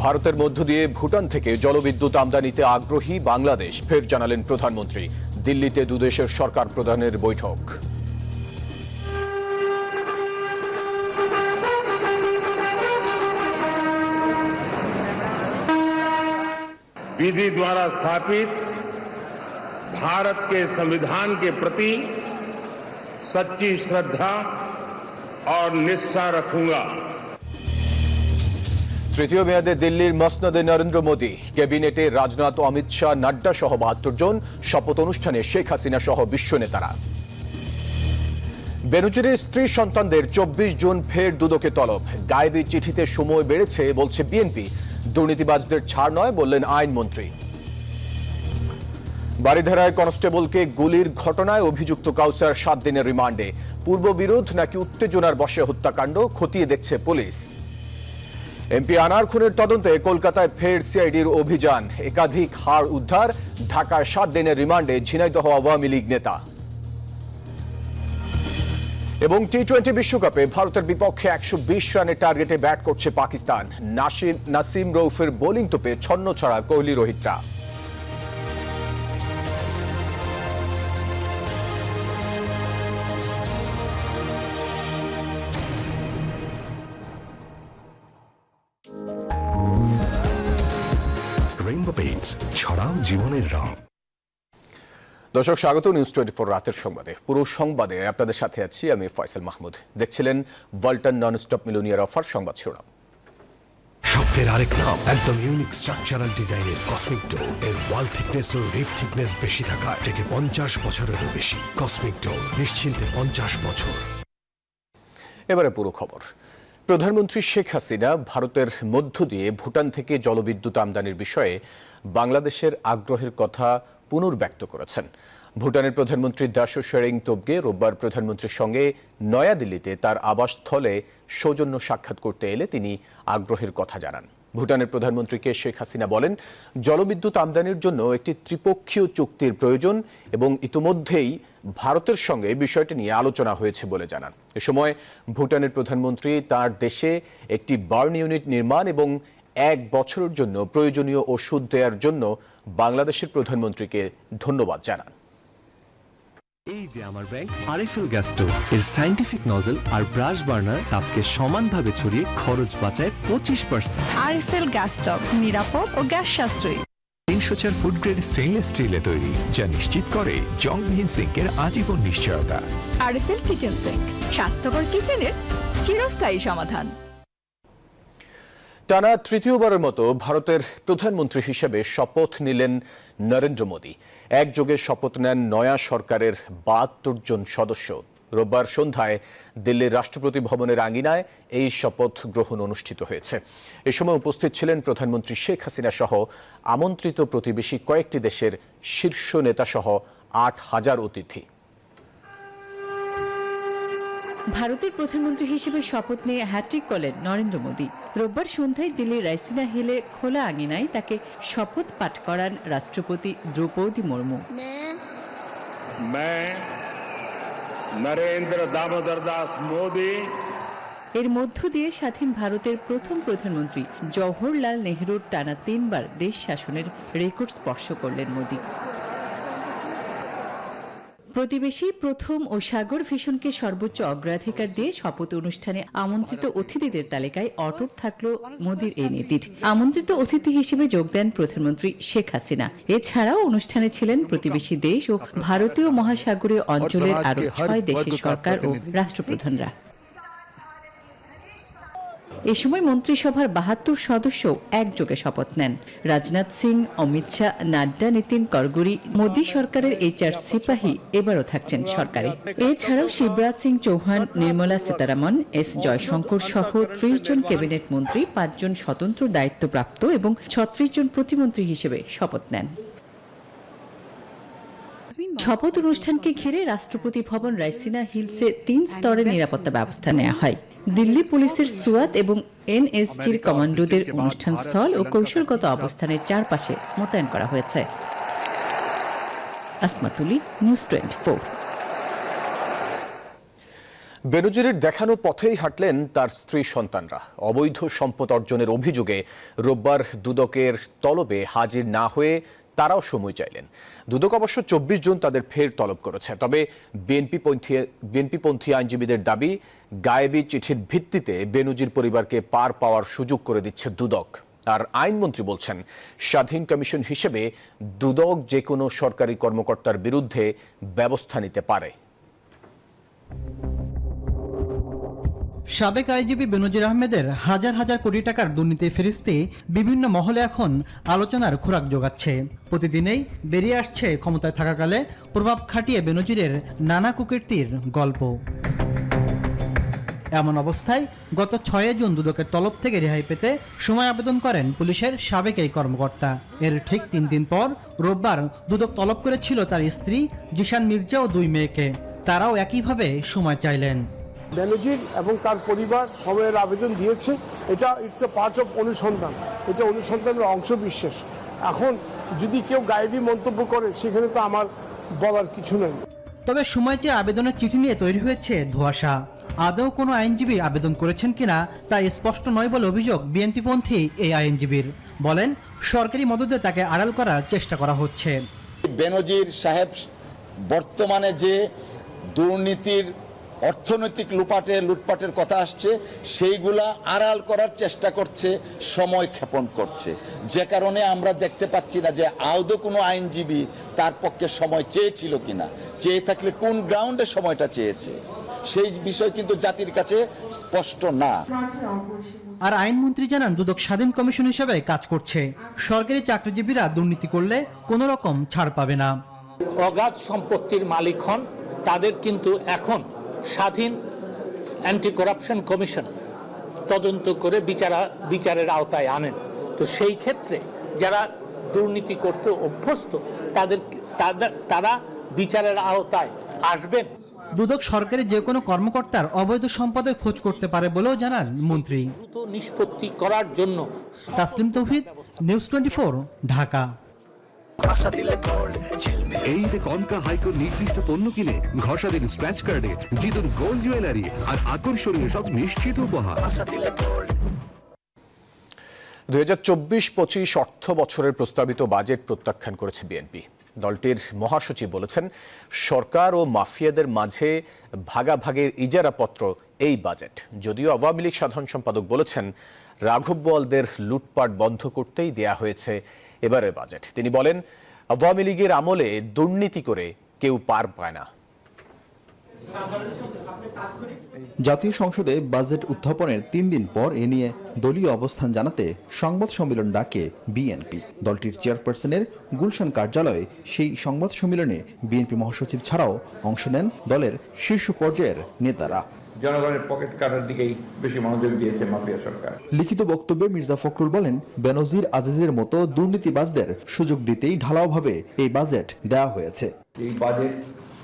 ভারতের মধ্য দিয়ে ভুটান থেকে জলবিদ্যুৎ আমদানিতে আগ্রহী বাংলাদেশ, ফের জানালেন প্রধানমন্ত্রী। দিল্লিতে দুদেশের সরকার প্রধানের বৈঠক। विधि द्वारा स्थापित भारत के संविधान के प्रति सच्ची श्रद्धा और निष्ठा रखूंगा। তৃতীয় মেয়াদে দিল্লির মসনদে নরেন্দ্র মোদী, ক্যাবিনেটে রাজনাথ, অমিত শাহ, নাড্ডা সহ ৭২ জন। শপথ অনুষ্ঠানে শেখ হাসিনা সহ বিশ্ব নেতারা। বেনজিরের স্ত্রী সন্তানদের ২৪ জুন ফের দুদকে তলব। গায়েবী চিঠিতে সময় বেড়েছে বলছে বিএনপি। দুর্নীতিবাজদের ছাড় নয় বললেন আইনমন্ত্রী। বারিধারায় কনস্টেবলকে গুলির ঘটনায় অভিযুক্ত কাউসার ৭ দিনের রিমান্ডে। পূর্ববিরোধ নাকি উত্তেজনার বশে হত্যাকাণ্ড খতিয়ে দেখছে পুলিশ। এমপি আনার খুনের তদন্তে কলকাতায় ফের সিআইডির অভিযান। একাধিক হাড় উদ্ধার। ঢাকায় ৭ দিনের রিমান্ডে ঝিনাইদহ আওয়ামী লীগ নেতা। এবং টি-20 বিশ্বকাপে ভারতের বিপক্ষে ১২০ রানের টার্গেটে ব্যাট করছে পাকিস্তান। নাসিম রৌফের বোলিং তোপে ছন্ন ছড়া কোহলি, রোহিতরা। রেইনবো পেইন্টস, ছড়াও জীবনের রং। দর্শক, স্বাগত নিউজ 24 রাতের সংবাদে। পুরো সংবাদে আপনাদের সাথে আছি আমি ফয়সাল মাহমুদ। দেখছিলেন ওয়ালটন ননস্টপ মিলিয়নিয়ার অফার। সংবাদ শিরোনাম। শব্দের আরেক নাম, একদম ইউনিক স্ট্রাকচারাল ডিজাইনের কসমিক ডোর। এর ওয়াল থিকনেস ও রিপ থিকনেস বেশি থাকায় থেকে 50 বছরেরও বেশি। কসমিক ডোর, নিশ্চিন্তে 50 বছর। এবারে পুরো খবর। প্রধানমন্ত্রী শেখ হাসিনা ভারতের মধ্য দিয়ে ভুটান থেকে জলবিদ্যুৎ আমদানির বিষয়ে বাংলাদেশের আগ্রহের কথা পুনর্ব্যক্ত করেছেন। ভুটানের প্রধানমন্ত্রী দাশো শেরিং তোবগে রোববার প্রধানমন্ত্রীর সঙ্গে নয়াদিল্লিতে তার আবাসস্থলে সৌজন্য সাক্ষাৎ করতে এলে তিনি আগ্রহের কথা জানান। ভুটানের প্রধানমন্ত্রীকে শেখ হাসিনা বলেন, জলবিদ্যুৎ আমদানির জন্য একটি ত্রিপক্ষীয় চুক্তির প্রয়োজন এবং ইতিমধ্যেই ভারতের সঙ্গে বিষয়টি নিয়ে আলোচনা হয়েছে বলে জানান। এ সময় ভুটানের প্রধানমন্ত্রী তার দেশে একটি বার্ন ইউনিট নির্মাণ এবং ১ বছরের জন্য প্রয়োজনীয় ওষুধ দেওয়ার জন্য বাংলাদেশের প্রধানমন্ত্রীকে ধন্যবাদ জানান। এই যে আমার ব্যাগ আরএফএল গ্যাস স্টোভ, এর সায়েন্টিফিক নজল আর ব্রাশ বার্নার তাপকে সমানভাবে ছড়িয়ে খরচ বাঁচায় 25%। আরএফএল গ্যাস স্টোভ নিরাপদ ও গ্যাস সাশ্রয়ী। ৩০০ ফুড গ্রেড স্টেইনলেস স্টিলে তৈরি, যা নিশ্চিত করে জংবিহীন সিঙ্কের আজীবন নিশ্চয়তা। আরএফএল কিচেন সিঙ্ক, স্বাস্থ্যকর কিচেনের চিরস্থায়ী সমাধান। টানা তৃতীয়বারের মতো ভারতের প্রধানমন্ত্রী হিসেবে শপথ নিলেন নরেন্দ্র মোদী। একযোগে শপথ নেন নয়া সরকারের ৭২ জন সদস্য। রোববার সন্ধ্যায় দিল্লির রাষ্ট্রপতি ভবনের আঙিনায় এই শপথ গ্রহণ অনুষ্ঠিত হয়েছে। এ সময় উপস্থিত ছিলেন প্রধানমন্ত্রী শেখ হাসিনা সহ আমন্ত্রিত প্রতিবেশী কয়েকটি দেশের শীর্ষ নেতা সহ ৮,০০০ অতিথি। ভারতের প্রধানমন্ত্রী হিসেবে শপথ নিয়ে হ্যাট্রিক করলেন নরেন্দ্র মোদী। রোববার সন্ধ্যায় দিল্লির রাইসিনা হিলে খোলা আঙিনায় তাকে শপথ পাঠ করান রাষ্ট্রপতি দ্রৌপদী মুর্মু। नरेंद्र दामोदर दास मोदी। এর মধ্য দিয়ে স্বাধীন ভারতের প্রথম প্রধানমন্ত্রী জওহরলাল নেহরুর টানা ৩ বার দেশ শাসনের রেকর্ড স্পর্শ করলেন মোদী। প্রতিবেশী প্রথম ও সাগর ভিশনকে সর্বোচ্চ অগ্রাধিকার দিয়ে শপথ অনুষ্ঠানে আমন্ত্রিত অতিথিদের তালিকায় অটুট থাকল মোদীর এই নীতি। আমন্ত্রিত অতিথি হিসেবে যোগ দেন প্রধানমন্ত্রী শেখ হাসিনা। এছাড়াও অনুষ্ঠানে ছিলেন প্রতিবেশী দেশ ও ভারতীয় মহাসাগরীয় অঞ্চলের আরও ৬ দেশের সরকার ও রাষ্ট্রপ্রধানরা। এ সময় মন্ত্রিসভার ৭২ সদস্য একযোগে শপথ নেন। রাজনাথ সিং, অমিত শাহ, নাড্ডা, নীতিন গডকরি, মোদী সরকারের HR সিপাহী এবারও থাকছেন সরকারে। এছাড়াও শিবরাজ সিং চৌহান, নির্মলা সীতারামন, S জয়শঙ্কর সহ ৩০ জন ক্যাবিনেট মন্ত্রী, ৫ জন স্বতন্ত্র দায়িত্বপ্রাপ্ত এবং ৩৬ জন প্রতিমন্ত্রী হিসেবে শপথ নেন। শপথ অনুষ্ঠানকে ঘিরে রাষ্ট্রপতি ভবন রাইসিনা হিলসে ৩ স্তরের নিরাপত্তা ব্যবস্থা নেওয়া হয়। দিল্লি পুলিশের সুয়াত এবং NSGর কমান্ডোদের অনুষ্ঠান স্থল ও কৌশলগত অবস্থানের চারপাশে মোতায়েন করা হয়েছে। আসমাতুলি, নিউজ 24। বেনজিরের দেখানো পথেই হাঁটলেন তার স্ত্রী সন্তানরা। অবৈধ সম্পদ অর্জনের অভিযোগে রোববার দুদকের তলবে হাজির না হয়ে তারাও সময় চাইলেন। দুদক অবশ্য 24 জুন তাদের ফের তলব করেছে। তবে বিএনপিপন্থী আইনজীবীদের দাবি, গায়েবী চিঠির ভিত্তিতে বেনজির পরিবারকে পার পাওয়ার সুযোগ করে দিচ্ছে দুদক। আর আইনমন্ত্রী বলছেন, স্বাধীন কমিশন হিসেবে দুদক যে কোনো সরকারি কর্মকর্তার বিরুদ্ধে ব্যবস্থা নিতে পারে। সাবেক আইজিপি বেনজির আহমেদের হাজার হাজার কোটি টাকার দুর্নীতির ফেরিস্তি বিভিন্ন মহলে এখন আলোচনার খোরাক জোগাচ্ছে। প্রতিদিনেই বেরিয়ে আসছে ক্ষমতায় থাকাকালে প্রভাব খাটিয়ে বেনজিরের নানা কুকীর্তির গল্প। এমন অবস্থায় গত 6 জুন দুদকের তলব থেকে রেহাই পেতে সময় আবেদন করেন পুলিশের সাবেক এই কর্মকর্তা। এর ঠিক 3 দিন পর রোববার দুদক তলব করেছিল তার স্ত্রী জিশান মির্জা ও 2 মেয়েকে। তারাও একইভাবে সময় চাইলেন। বেনজির এবং তার পরিবার সময়ের আবেদন দিয়েছে। এটা ইটস এ পার্ট অফ অনুসন্ধান, এটা অনুসন্ধানের অংশ বিশেষ। এখন যদি কেউ গায়েবী মন্তব্য করে সেখানে তো আমার বলার কিছু নেই। তবে সময় চেয়ে আবেদনের চিঠি নিয়ে তৈরি হয়েছে ধোঁয়াশা। আদৌ কোনো আইনজীবী আবেদন করেছেন কিনা তা স্পষ্ট নয় বলে অভিযোগ বিএনপিপন্থী এই আইনজীবীর। বলেন, সরকারি মদদে তাকে আড়াল করার চেষ্টা করা হচ্ছে। বেনজির সাহেব বর্তমানে যে দুর্নীতির অর্থনৈতিক লুটপাটের কথা আসছে, সেইগুলা আড়াল করার চেষ্টা করছে, সময় ক্ষেপণ করছে। যে কারণে আমরা দেখতে পাচ্ছি না যে আদৌ কোনো আইনজীবী তার পক্ষে সময় চেয়েছিল কিনা, চেয়ে থাকলে কোন গ্রাউন্ডে সময়টা চেয়েছে, সেই বিষয় কিন্তু জাতির কাছে স্পষ্ট না। আর আইনমন্ত্রী জানান, দুদক স্বাধীন কমিশন হিসেবে কাজ করছে। সরকারি চাকরিজীবীরা দুর্নীতি করলে কোনো রকম ছাড় পাবে না। অগাধ সম্পত্তির মালিক হন, তাদের কিন্তু এখন স্বাধীন অ্যান্টি করাপশন কমিশন তদন্ত করে বিচারের আওতায় আনেন। তো সেই ক্ষেত্রে যারা দুর্নীতি করতে অভ্যস্ত তারা বিচারের আওতায় আসবেন। দুদক সরকারি যে কোনো কর্মকর্তার অবৈধ সম্পদের খোঁজ করতে পারে বলেও জানান মন্ত্রী। দ্রুত নিষ্পত্তি করার জন্য। তাসলিম তৌহিদ, নিউজ 24, ঢাকা। এই ঈদে কনকা হাইকোর নির্দিষ্ট পণ্য কিনে ঘষা দিন স্ক্র্যাচ কার্ডে, জিতুন গোল্ড জুয়েলারি আর আকর্ষণীয় সব নিশ্চিত উপহার। 2024-25 অর্থ বছরের প্রস্তাবিত বাজেট প্রত্যাখ্যান করেছে বিএনপি। দলটির মহাসচিব বলেছেন, সরকার ও মাফিয়াদের মাঝে ভাগাভাগির ইজারাপত্র এই বাজেট। যদিও আওয়ামী লীগ সাধারণ সম্পাদক বলেছেন, রাঘব বোয়ালদের লুটপাট বন্ধ করতেই দেয়া হয়েছে এবারের বাজেট। তিনি বলেন, আওয়ামী লীগের আমলে দুর্নীতি করে কেউ পার পায় না। জাতীয় সংসদে বাজেট উত্থাপনের 3 দিন পর এ নিয়ে দলীয় অবস্থান জানাতে সংবাদ সম্মেলন ডাকে বিএনপি। দলটির চেয়ারপারসনের গুলশান কার্যালয়ে সেই সংবাদ সম্মেলনে বিএনপি মহাসচিব ছাড়াও অংশ নেন দলের শীর্ষ পর্যায়ের নেতারা। জনগণের পকেট কাটার দিকেই বেশি মনোযোগ দিয়েছে মাফিয়া সরকার। লিখিত বক্তব্যে মির্জা ফখরুল বলেন, বেনজির আজিজের মতো দুর্নীতিবাজদের সুযোগ দিতেই ঢালাওভাবে এই বাজেট দেওয়া হয়েছে। এই বাজেট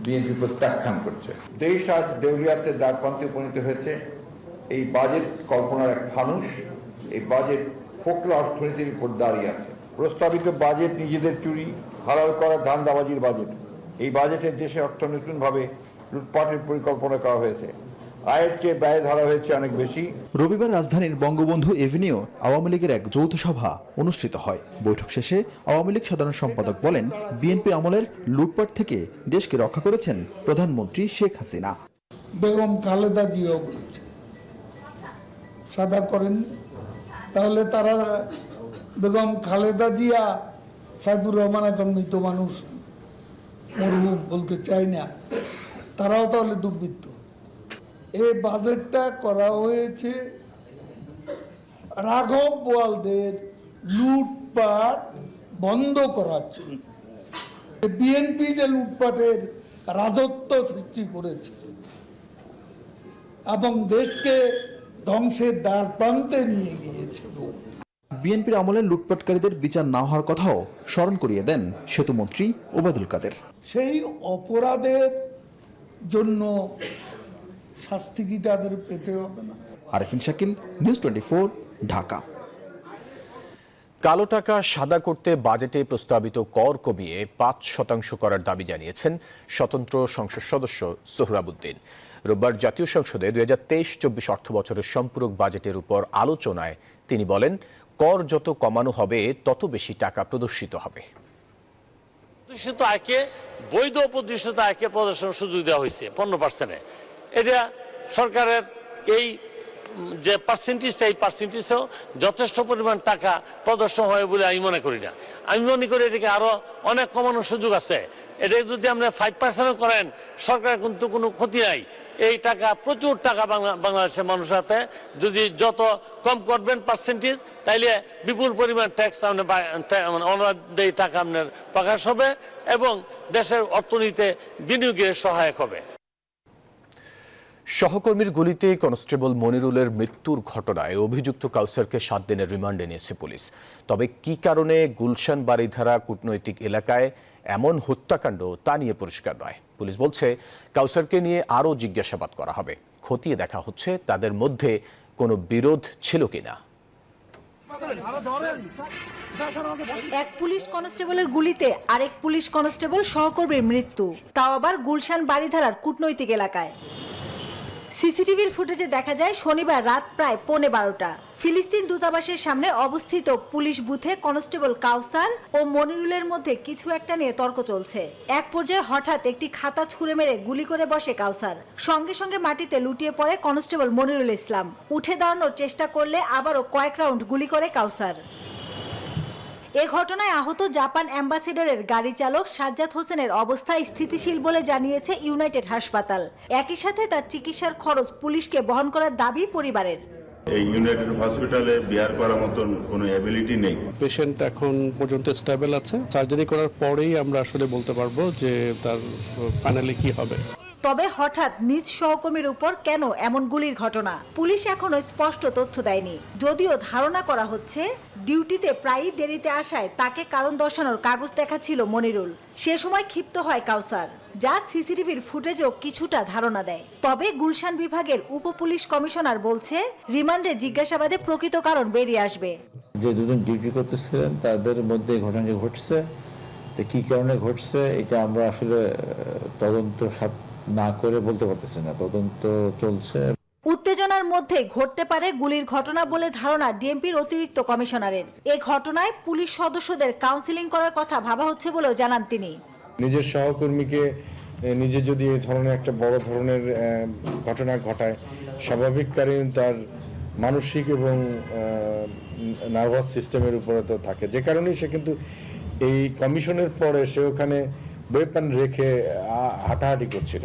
বিএনপি প্রত্যাখ্যান করছে। দেশ আজ দেউলিয়াতে দ্বারপ্রান্তে উপনীত হয়েছে। এই বাজেট কল্পনার এক ফানুস। এই বাজেট ফোকলা অর্থনীতির উপর দাঁড়িয়ে আছে। প্রস্তাবিত বাজেট নিজেদের চুরি হালাল করা ধান্দাবাজির বাজেট। এই বাজেটের দেশে অর্থনৈতিকভাবে লুটপাটের পরিকল্পনা করা হয়েছে। আয়ের চেয়ে ব্যয় ধরা হয়েছে অনেক বেশি। রবিবার রাজধানীর বঙ্গবন্ধু এভিনিউ আওয়ামী লীগের এক যৌথ সভা অনুষ্ঠিত হয়। বৈঠক শেষে আওয়ামী লীগ সাধারণ সম্পাদক বলেন, বিএনপি আমলের লুটপাট থেকে দেশকে রক্ষা করেছেন প্রধানমন্ত্রী শেখ হাসিনা। বেগম খালেদা জিও বলেছে সাদা করেন, তাহলে তারা বেগম খালেদা জিয়া সাইদুর রহমান এখন মৃত মানুষ, মরহুম বলতে চাই না, তারাও তাহলে দুর্বৃত্ত। এই বাজেটটা করা হয়েছে রাঘব বোয়ালদের লুটপাট বন্ধ করার জন্য। বিএনপি যে লুটপাটের রাজত্ব সৃষ্টি করেছে এবং দেশকে ধ্বংসের দ্বার প্রান্তে নিয়ে গিয়েছিল। বিএনপির আমলে লুটপাটকারীদের বিচার না হওয়ার কথাও স্মরণ করিয়ে দেন সেতুমন্ত্রী ওবায়দুল কাদের। সেই অপরাধের জন্য শাস্তি কি তাদের পেতে হবে না? আরেফিন শাকিল, নিউজ 24, ঢাকা। কালো টাকা সাদা করতে বাজেটে প্রস্তাবিত কর কমিয়ে 5% করার দাবি জানিয়েছেন স্বতন্ত্র সংসদ সদস্য সোহরাবুদ্দিন। রোববার জাতীয় সংসদে 2023-24 অর্থ বছরের সম্পূরক বাজেটের উপর আলোচনায় তিনি বলেন, কর যত কমানো হবে তত বেশি টাকা প্রদর্শিত হবে। প্রদর্শিত আয়কে বৈধ প্রদর্শিত আয়কে প্রদর্শন সুযোগ দেওয়া হয়েছে 15%। এটা সরকারের এই যে পার্সেন্টেজটা, এই পার্সেন্টেজেও যথেষ্ট পরিমাণ টাকা প্রদর্শন হয় বলে আমি মনে করি না। আমি মনে করি এটাকে আরো অনেক কমানোর সুযোগ আছে। এটা যদি আমরা 5% করেন, সরকারের কিন্তু কোনো ক্ষতি নাই। এই টাকা, প্রচুর টাকা বাংলাদেশের মানুষের হাতে, যদি যত কম করবেন পার্সেন্টেজ, তাইলে বিপুল পরিমাণ ট্যাক্স অনাদায়ী টাকা আপনার প্রকাশ হবে এবং দেশের অর্থনীতিতে বিনিয়োগের সহায়ক হবে। সহকর্মীর গুলিতে কনস্টেবল মনিরুলের মৃত্যুর ঘটনায় অভিযুক্ত কাউসারকে 7 দিনের রিমান্ডে নিয়েছে পুলিশ। তবে কি কারণে গুলশান বারিধারা কূটনৈতিক এলাকায় এমন হত্যাকাণ্ড তা নিয়ে পরিষ্কার নয়। পুলিশ বলছে, কাউসারকে নিয়ে আরও জিজ্ঞাসাবাদ করা হবে। খতিয়ে দেখা হচ্ছে তাদের মধ্যে কোনো বিরোধ ছিল কিনা। এক পুলিশ কনস্টেবলের গুলিতে আরেক পুলিশ কনস্টেবল সহকর্মীর মৃত্যু, তাও আবার গুলশান বারিধারার কূটনৈতিক এলাকায়। সিসিটিভির ফুটেজে দেখা যায় শনিবার রাত প্রায় 12:15 ফিলিস্তিন দূতাবাসের সামনে অবস্থিত পুলিশ বুথে কনস্টেবল কাউসার ও মনিরুলের মধ্যে কিছু একটা নিয়ে তর্ক চলছে। এক পর্যায়ে হঠাৎ একটি খাতা ছুঁড়ে মেরে গুলি করে বসে কাউসার। সঙ্গে সঙ্গে মাটিতে লুটিয়ে পড়ে কনস্টেবল মনিরুল ইসলাম। উঠে দাঁড়ানোর চেষ্টা করলে আবারও কয়েক রাউন্ড গুলি করে কাউসার। এ ঘটনায় আহত জাপান অ্যাম্বাসেডরের গাড়ি চালক সাজ্জাদ হোসেনের অবস্থা স্থিতিশীল বলে জানিয়েছে ইউনাইটেড হাসপাতাল। একই সাথে তার চিকিৎসার খরচ পুলিশকে বহন করার দাবি পরিবারের। এই ইউনাইটেড হসপিটালে বিয়ার করার মতন কোনো অ্যাবিলিটি নেই। পেশেন্ট এখন পর্যন্ত স্টেবল আছে। সার্জারি করার পরেই আমরা আসলে বলতে পারবো যে তার ফাইনালি কি হবে। তবে হঠাৎ নিজ সহকর্মীর উপর কেন এমন গুলির ঘটনা, পুলিশ এখনো স্পষ্ট তথ্য দেয়নি। যদিও ধারণা করা হচ্ছে, ডিউটিতে প্রায়ই দেরিতে আসায় তাকে কারণ দর্শানোর কাগজ দেখাচ্ছিল মনিরুল। সে সময় ক্ষিপ্ত হয় কাউসার, যা সিসিটিভির ফুটেজও কিছুটা ধারণা দেয়। তবে গুলশান বিভাগের উপ পুলিশ কমিশনার বলছে, রিমান্ডে জিজ্ঞাসাবাদে প্রকৃত কারণ বেরিয়ে আসবে। যে দুজন ডিউটি করতেছিলেন তাদের মধ্যে ঘটনাটি ঘটছে, তো কি কারণে ঘটছে এটা আমরা আসলে তদন্ত না করে বলতে পারতেছি না। তদন্ত চলছে। উত্তেজনার মধ্যে ঘটতে পারে গুলির ঘটনা বলে ধারণা ডিএমপির অতিরিক্ত কমিশনারের। এ ঘটনায় পুলিশ সদস্যদের কাউন্সিলিং করার কথা ভাবা হচ্ছে বলেও জানান তিনি। নিজের সহকর্মীকে নিজে যদি এই ধরনের একটা বড় ধরনের ঘটনা ঘটায়, স্বাভাবিক কারণ তার মানসিক এবং নার্ভাস সিস্টেমের উপরে তো থাকে, যে কারণেই সে কিন্তু এই কমিশনের পরে সে ওখানে ওয়েপন রেখে হাঁটাহাঁটি করছিল।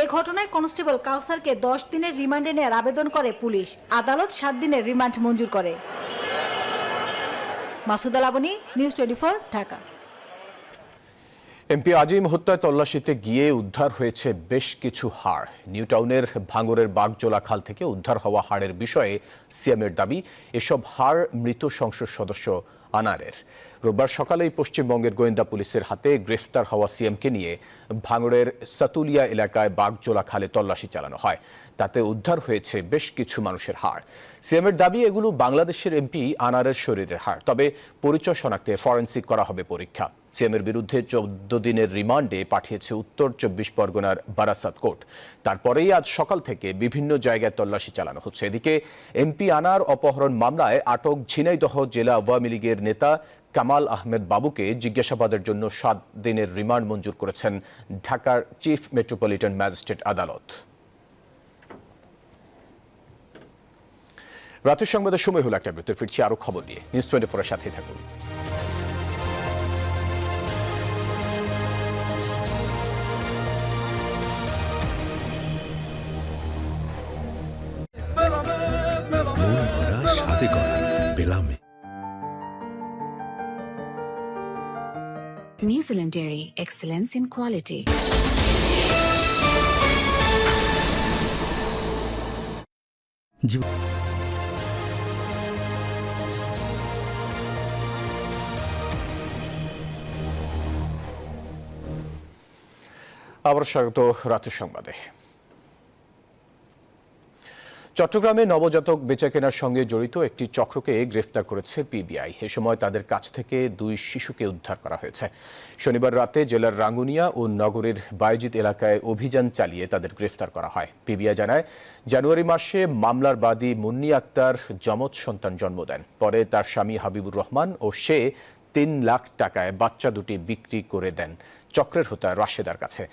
এ ঘটনায় কনস্টেবল কাউসারকে 10 দিনের রিমান্ডে নেওয়ার আবেদন করে পুলিশ। আদালত 7 দিনের রিমান্ড মঞ্জুর করে। মাসুদ আলাবনী, নিউজ 24, ঢাকা। এমপি আজিম হত্যায় তল্লাশিতে গিয়ে উদ্ধার হয়েছে বেশ কিছু হাড়। নিউটাউনের ভাঙরের বাগজোলা খাল থেকে উদ্ধার হওয়া হাড়ের বিষয়ে সিএমের দাবি, এসব হাড় মৃত সংসদ সদস্য আনারের। রোববার সকালেই পশ্চিমবঙ্গের গোয়েন্দা পুলিশের হাতে গ্রেফতার হওয়া সিএমকে নিয়ে ভাঙড়ের সাতুলিয়া এলাকায় বাগজোলা খালে তল্লাশি চালানো হয়। তাতে উদ্ধার হয়েছে বেশ কিছু মানুষের হাড়। সিএমের দাবি, এগুলো বাংলাদেশের এমপি আনারের শরীরের হাড়। তবে পরিচয় শনাক্তে ফরেনসিক করা হবে পরীক্ষা। সিএমের বিরুদ্ধে 14 দিনের রিমান্ডে পাঠিয়েছে উত্তর 24 পরগনার বারাসাত কোর্ট। তারপরেই আজ সকাল থেকে বিভিন্ন জায়গায় তল্লাশি চালানো হচ্ছে। এদিকে এমপি আনার অপহরণ মামলায় আটক ঝিনাইদহ জেলা আওয়ামী লীগের নেতা কামাল আহমেদ বাবুকে জিজ্ঞাসাবাদের জন্য 7 দিনের রিমান্ড মঞ্জুর করেছেন ঢাকার চিফ মেট্রোপলিটন ম্যাজিস্ট্রেট আদালত। রাতের সংবাদের সময় হলো একটা বিরতির, ফিরছি আরো খবর নিয়ে। নিউজ 24 এর সাথে থাকুন। স্বাদে করা বেলামে New Zealand Dairy, excellence in quality. আবার স্বাগত রাতের সংবাদে। চট্টগ্রামে নবজাতক বেচাকেনার সঙ্গে জড়িত একটি চক্রকে গ্রেফতার করেছে পিবিআই। এ সময় তাদের কাছ থেকে 2 শিশুকে উদ্ধার করা হয়েছে। শনিবার রাতে জেলার রাঙ্গুনিয়া ও নগরের বায়জিৎ এলাকায় অভিযান চালিয়ে তাদের গ্রেফতার করা হয়। পিবিআই জানায়, জানুয়ারি মাসে মামলার বাদী মুন্নি আক্তার যমজ সন্তান জন্ম দেন। পরে তার স্বামী হাবিবুর রহমান ও সে 3 লাখ টাকায় বাচ্চা দুটি বিক্রি করে দেন চক্রের হোতা রাশেদার কাছে।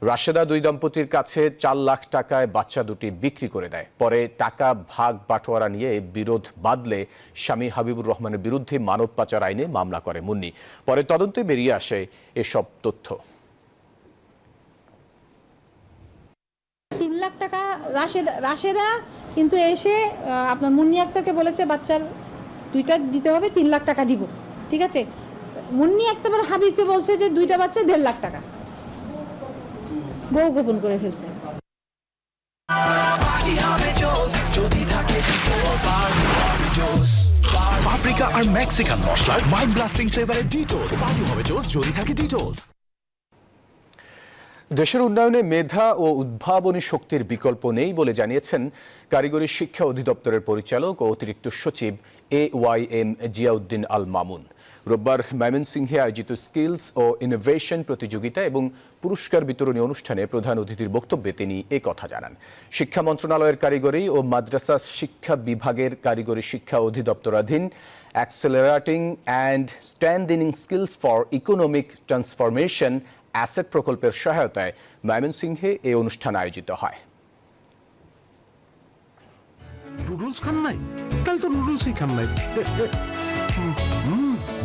রাশেদা 2 দম্পতির কাছে 4 লাখ টাকায় বাচ্চা দুটি বিক্রি করে দেয়। পরে টাকা ভাগ বাটোয়ারা নিয়ে বিরোধ বাঁধলে স্বামী হাবিবুর রহমানের বিরুদ্ধে মানব পাচার আইনে মামলা করে মুন্নি। পরে তদন্তে বেরিয়ে আসে এসব তথ্য। 3 লাখ টাকা রাশেদা কিন্তু এসে আপনার মুন্নি আক্তারকে বলেছে বাচ্চার 2টা দিতে হবে, 3 লাখ টাকা দিব। ঠিক আছে, মুন্নি আক্তার হাবিবকে বলছে যে 2টা বাচ্চা 1.5 লাখ টাকা। বউ গোপন করে ফেলছে। পাপরিকা আর মেক্সিকান মশলার মাইন্ড ব্লাস্টিং ফ্লেভারের ডিটোস পার্টি হবে জোস যদি থাকে ডিটোস। দেশের উন্নয়নে মেধা ও উদ্ভাবনী শক্তির বিকল্প নেই বলে জানিয়েছেন কারিগরি শিক্ষা অধিদপ্তরের পরিচালক ও অতিরিক্ত সচিব AYM জিয়াউদ্দিন আল মামুন। রোববার ময়মনসিংহে আয়োজিত স্কিলস ও ইনোভেশন প্রতিযোগিতা এবং পুরস্কার বিতরণী অনুষ্ঠানে প্রধান অতিথির বক্তব্যে তিনি কথা জানান। শিক্ষা মন্ত্রণালয়ের কারিগরি ও মাদ্রাসা শিক্ষা বিভাগের কারিগরি শিক্ষা অধিদপ্তরাধীন accelerating and strengthening skills for economic transformation ASSET প্রকল্পের সহায়তায় ময়মনসিংহে এই অনুষ্ঠান আয়োজিত হয়। নুডলস খান নাই? তাহলে তো নুডলসই খান নাই।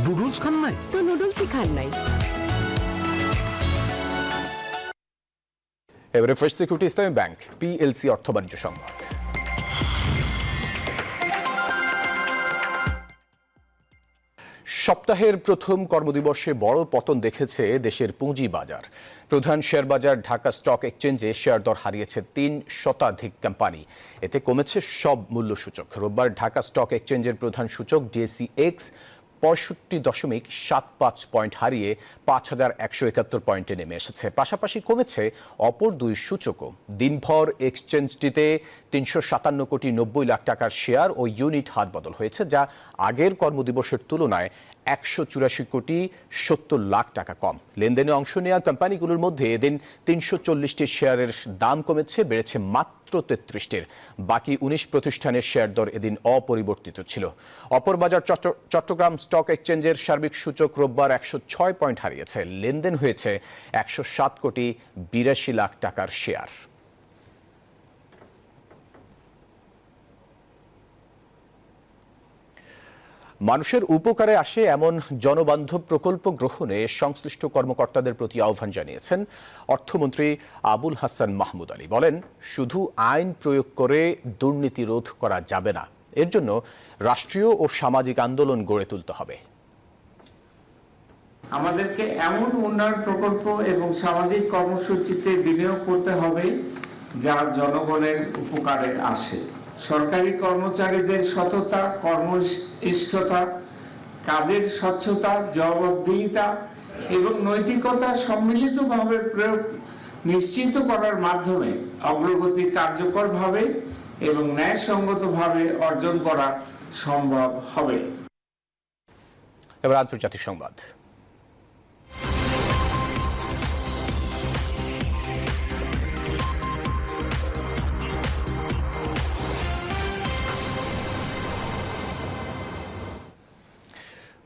নুডলস খান নাই তো নুডলসই খান নাই। এবারে ফার্স্ট সিকিউরিটি ইসলামী ব্যাংক PLC অর্থ বাণিজ্য সংবাদ। সপ্তাহের প্রথম কর্মদিবসে বড় পতন দেখেছে দেশের পুঁজি বাজার। প্রধান শেয়ার বাজার ঢাকা স্টক এক্সচেঞ্জে শেয়ার দর হারিয়েছে 3% কোম্পানি। এতে কমেছে সব মূল্য সূচক। রোববার ঢাকা স্টক এক্সচেঞ্জের প্রধান সূচক DSEX 65.75 পয়েন্ট হারিয়ে 5171 পয়েন্টে নেমে এসেছে। পাশাপাশি কমেছে অপর 2 সূচকও। দিনভর এক্সচেঞ্জটিতে 357 কোটি 90 লাখ টাকার শেয়ার ও ইউনিট হাতবদল হয়েছে, যা আগের কর্মদিবসের তুলনায় 184 কোটি 70 লাখ টাকা কম। লেনদেনে অংশ নেওয়া কোম্পানিগুলোর মধ্যে এদিন 340টি শেয়ারের দাম কমেছে, বেড়েছে মাত্র 33টির। বাকি 19 প্রতিষ্ঠানের শেয়ার দর এদিন অপরিবর্তিত ছিল। অপর বাজার চট্টগ্রাম স্টক এক্সচেঞ্জের সার্বিক সূচক রোববার 106 পয়েন্ট হারিয়েছে। লেনদেন হয়েছে 107 কোটি 82 লাখ টাকার শেয়ার। মানুষের উপকারে আসে এমন জনবান্ধব প্রকল্প গ্রহণে সংশ্লিষ্ট কর্মকর্তাদের প্রতি আহ্বান জানিয়েছেন অর্থমন্ত্রী আবুল হাসান মাহমুদ আলী। বলেন, শুধু আইন প্রয়োগ করে দুর্নীতি রোধ করা যাবে না, এর জন্য রাষ্ট্রীয় ও সামাজিক আন্দোলন গড়ে তুলতে হবে। আমাদেরকে এমন উন্নয়ন প্রকল্প এবং সামাজিক কর্মসূচিতে বিনিয়োগ করতে হবে যা জনগণের উপকারে আসে। সরকারি কর্মচারীদের সততা, কর্মনিষ্ঠতা, কাজের স্বচ্ছতা, জবাবদিহিতা এবং নৈতিকতা সম্মিলিতভাবে প্রয়োগ নিশ্চিত করার মাধ্যমে অগ্রগতি কার্যকরভাবে এবং ন্যায়সঙ্গতভাবে অর্জন করা সম্ভব হবে। এবার আন্তর্জাতিক সংবাদ।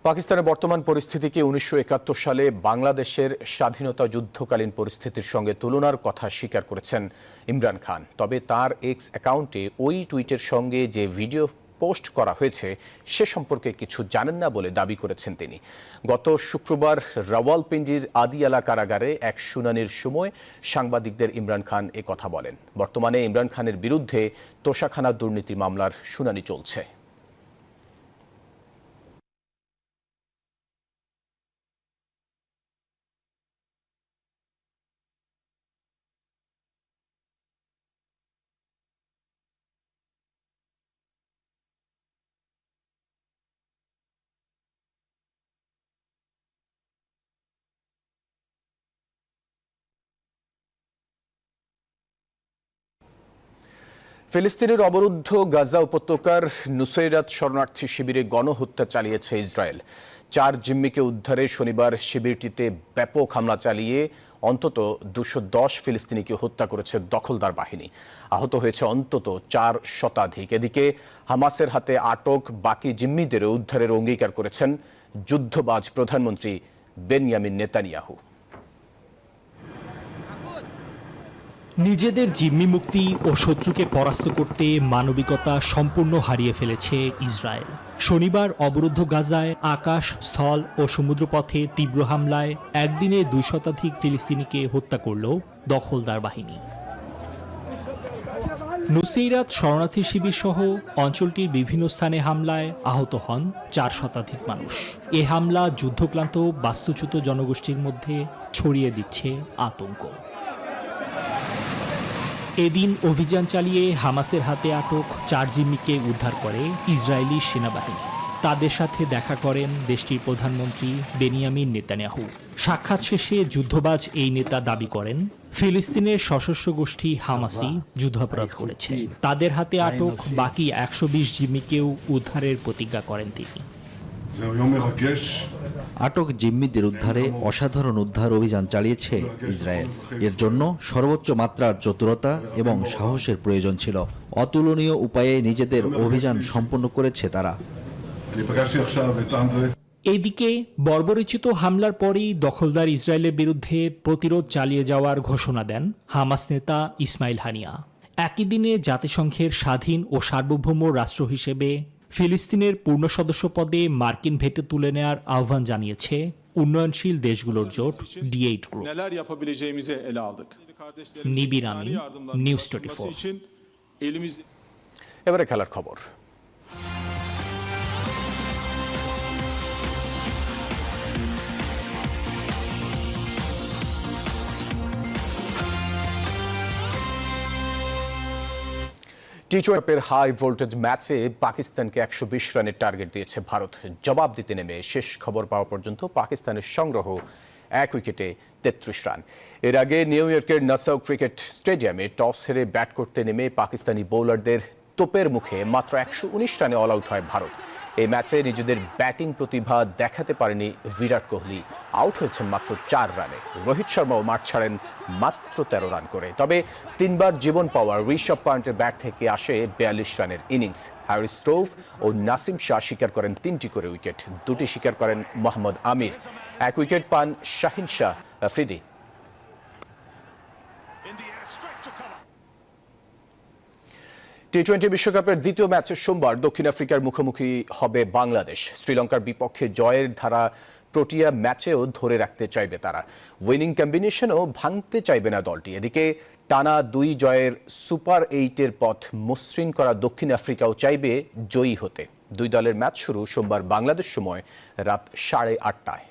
পাকিস্তানের বর্তমান পরিস্থিতিকে 1971 সালে বাংলাদেশের স্বাধীনতা যুদ্ধকালীন পরিস্থিতির সঙ্গে তুলনার কথা স্বীকার করেছেন ইমরান খান। তবে তার এক্স অ্যাকাউন্টে ওই টুইটের সঙ্গে যে ভিডিও পোস্ট করা হয়েছে সে সম্পর্কে কিছু জানেন না বলে দাবি করেছেন তিনি। গত শুক্রবার রাওয়ালপিন্ডির আদিয়ালা কারাগারে এক শুনানির সময় সাংবাদিকদের ইমরান খান কথা বলেন। বর্তমানে ইমরান খানের বিরুদ্ধে তোষাখানা দুর্নীতি মামলার শুনানি চলছে। ফিলিস্তিনের অবরুদ্ধ গাজা উপত্যকার নুসৈরাত শরণার্থী শিবিরে গণহত্যা চালিয়েছে ইসরায়েল। 4 জিম্মিকে উদ্ধারে শনিবার শিবিরটিতে ব্যাপক হামলা চালিয়ে অন্তত 210 ফিলিস্তিনিকে হত্যা করেছে দখলদার বাহিনী। আহত হয়েছে অন্তত 4 শতাধিক। এদিকে হামাসের হাতে আটক বাকি জিম্মিদেরও উদ্ধারের অঙ্গীকার করেছেন যুদ্ধবাজ প্রধানমন্ত্রী বেনিয়ামিন নেতানিয়াহু। নিজেদের জিম্মি মুক্তি ও শত্রুকে পরাস্ত করতে মানবিকতা সম্পূর্ণ হারিয়ে ফেলেছে ইসরায়েল। শনিবার অবরুদ্ধ গাজায় আকাশ, স্থল ও সমুদ্রপথে তীব্র হামলায় একদিনে 2 শতাধিক ফিলিস্তিনিকে হত্যা করল দখলদার বাহিনী। নুসৈরাত শরণার্থী শিবির সহ অঞ্চলটির বিভিন্ন স্থানে হামলায় আহত হন 4 শতাধিক মানুষ। এ হামলা যুদ্ধক্লান্ত বাস্তুচ্যুত জনগোষ্ঠীর মধ্যে ছড়িয়ে দিচ্ছে আতঙ্ক। এদিন অভিযান চালিয়ে হামাসের হাতে আটক 4 জিম্মিকে উদ্ধার করে ইসরায়েলি সেনাবাহিনী। তাদের সাথে দেখা করেন দেশটির প্রধানমন্ত্রী বেনিয়ামিন নেতানিয়াহু। সাক্ষাৎ শেষে যুদ্ধবাজ এই নেতা দাবি করেন ফিলিস্তিনের সশস্ত্র গোষ্ঠী হামাসই যুদ্ধাপরাধ করেছে। তাদের হাতে আটক বাকি 120 জিম্মিকেও উদ্ধারের প্রতিজ্ঞা করেন তিনি। আটক জিম্মিদের উদ্ধারে অসাধারণ উদ্ধার অভিযান চালিয়েছে ইসরায়েল। এর জন্য সর্বোচ্চ মাত্রার চতুরতা এবং সাহসের প্রয়োজন ছিল। অতুলনীয় উপায়ে নিজেদের অভিযান সম্পন্ন করেছে তারা। এদিকে বর্বরচিত হামলার পরেই দখলদার ইসরায়েলের বিরুদ্ধে প্রতিরোধ চালিয়ে যাওয়ার ঘোষণা দেন হামাস নেতা ইসমাইল হানিয়া। একই দিনে জাতিসংঘের স্বাধীন ও সার্বভৌম রাষ্ট্র হিসেবে ফিলিস্তিনের পূর্ণ সদস্য পদে মার্কিন ভেটো তুলে নেওয়ার আহ্বান জানিয়েছে উন্নয়নশীল দেশগুলোর জোট D8 গ্রুপ। নিবির আমিন, নিউজ 24। এবারে খেলার খবর। টি-20 হাই ভোল্টেজ ম্যাচে পাকিস্তানকে 120 রানের টার্গেট দিয়েছে ভারত। জবাব দিতে নেমে শেষ খবর পাওয়া পর্যন্ত পাকিস্তানের সংগ্রহ 1 উইকেটে 33 রান। এর আগে নিউ ইয়র্কের নাসাউ ক্রিকেট স্টেডিয়ামে টস হেরে ব্যাট করতে নেমে পাকিস্তানি বোলারদের তোপের মুখে মাত্র 119 রানে অল আউট হয় ভারত। এই ম্যাচে নিজেদের ব্যাটিং প্রতিভা দেখাতে পারেনি বিরাট কোহলি, আউট হয়েছেন মাত্র 4 রানে। রোহিত শর্মাও মাঠ ছাড়েন মাত্র 13 রান করে। তবে 3 বার জীবন পাওয়া ঋষভ পান্টের ব্যাট থেকে আসে 42 রানের ইনিংস। হ্যারিস স্টোভ ও নাসিম শাহ শিকার করেন 3টি করে উইকেট, 2টি শিকার করেন মোহাম্মদ আমির। 1 উইকেট পান শাহিন শাহ আফ্রিদি। টি-20 বিশ্বকাপের দ্বিতীয় ম্যাচে সোমবার দক্ষিণ আফ্রিকার মুখোমুখি হবে বাংলাদেশ। শ্রীলঙ্কার বিপক্ষে জয়ের ধারা প্রোটিয়া ম্যাচেও ধরে রাখতে চাইবে তারা। উইনিং কম্বিনেশনও ভাঙতে চাইবে না দলটি। এদিকে টানা 2 জয়ের সুপার 8-এর পথ মসৃণ করা দক্ষিণ আফ্রিকাও চাইবে জয়ী হতে। 2 দলের ম্যাচ শুরু সোমবার বাংলাদেশ সময় রাত 8:30টায়।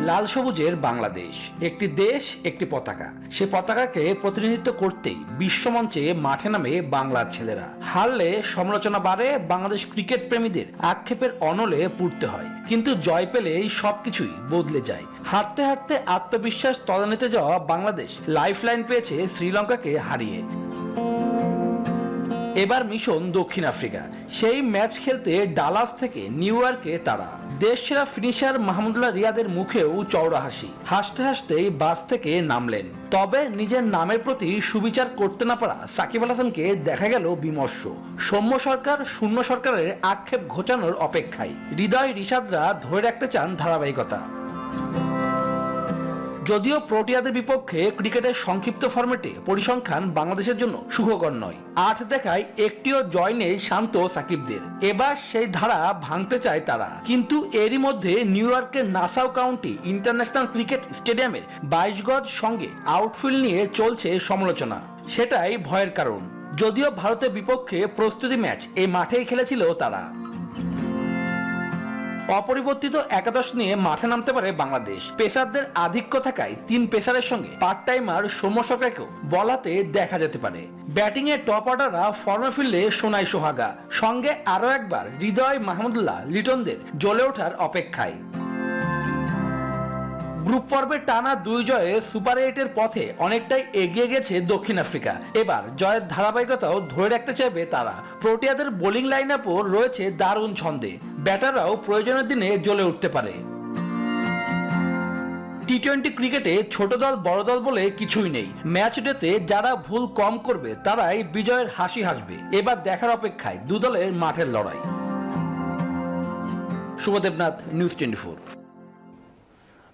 লাল সবুজের বাংলাদেশ, একটি দেশ একটি পতাকা। সে পতাকাকে প্রতিনিধিত্ব করতেই বিশ্বমঞ্চে মাঠে নামে বাংলার ছেলেরা। হারলে সমালোচনা বাড়ে, বাংলাদেশ ক্রিকেট প্রেমীদের আক্ষেপের অনলে পুড়তে হয়। কিন্তু জয় পেলেই সবকিছুই বদলে যায়। হারতে হারতে আত্মবিশ্বাস তলানিতে যাওয়া বাংলাদেশ লাইফলাইন পেয়েছে শ্রীলঙ্কাকে হারিয়ে। এবার মিশন দক্ষিণ আফ্রিকা। সেই ম্যাচ খেলতে ডালাস থেকে নিউ ইয়র্কে তারা। দেশ সেরা ফিনিশার মাহমুদুল্লাহ রিয়াদের মুখেও চওড়া হাসি। হাসতে হাসতেই বাস থেকে নামলেন। তবে নিজের নামের প্রতি সুবিচার করতে না পারা সাকিব আল হাসানকে দেখা গেল বিমর্ষ। সৌম্য সরকার শূন্য সরকারের আক্ষেপ ঘোচানোর অপেক্ষায়। হৃদয় রিশাদরা ধরে রাখতে চান ধারাবাহিকতা। যদিও প্রোটিয়াদের বিপক্ষে ক্রিকেটের সংক্ষিপ্ত ফরম্যাটে পরিসংখ্যান বাংলাদেশের জন্য সুখকর নয়। 8 দেখায় একটিও জয় নেই শান্ত সাকিবদের। এবার সেই ধারা ভাঙতে চায় তারা। কিন্তু এরই মধ্যে নিউ ইয়র্কের নাসাউ কাউন্টি ইন্টারন্যাশনাল ক্রিকেট স্টেডিয়ামের 22 গজ সঙ্গে আউটফিল্ড নিয়ে চলছে সমালোচনা। সেটাই ভয়ের কারণ। যদিও ভারতের বিপক্ষে প্রস্তুতি ম্যাচ এই মাঠেই খেলেছিল তারা। অপরিবর্তিত একাদশ নিয়ে মাঠে নামতে পারে বাংলাদেশ। পেসারদের আধিক্য থাকায় 3 পেসারের সঙ্গে পার্ট টাইমার সৌম্য সরকারকেও বলাতে দেখা যেতে পারে। ব্যাটিং এ টপ অর্ডাররা ফর্মে ফিরলে সোনাই সোহাগা, সঙ্গে আরো একবার হৃদয় মাহমুদুল্লাহ লিটনদের জ্বলে ওঠার অপেক্ষায়। গ্রুপ পর্বে টানা 2 জয়ে সুপার 8-এর পথে অনেকটাই এগিয়ে গেছে দক্ষিণ আফ্রিকা। এবার জয়ের ধারাবাহিকতাও ধরে রাখতে চাইবে তারা। প্রোটিয়াদের বোলিং লাইন আপও রয়েছে দারুণ ছন্দে, ব্যাটাররাও প্রয়োজনের দিনে জ্বলে উঠতে পারে। টি-20 ক্রিকেটে ছোট দল বড় দল বলে কিছুই নেই। ম্যাচ ডেতে যারা ভুল কম করবে তারাই বিজয়ের হাসি হাসবে। এবার দেখার অপেক্ষায় দু দলের মাঠের লড়াই। শুভদেবনাথ, নিউজ 24।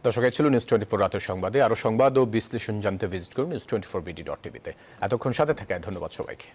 দর্শক, ছিল নিউজ 24 রাতের সংবাদে। আরো সংবাদ ও বিশ্লেষণ জানতে ভিজিট করুন news24bd.tv-তে। এতক্ষণ সাথে থাকায় ধন্যবাদ সবাইকে।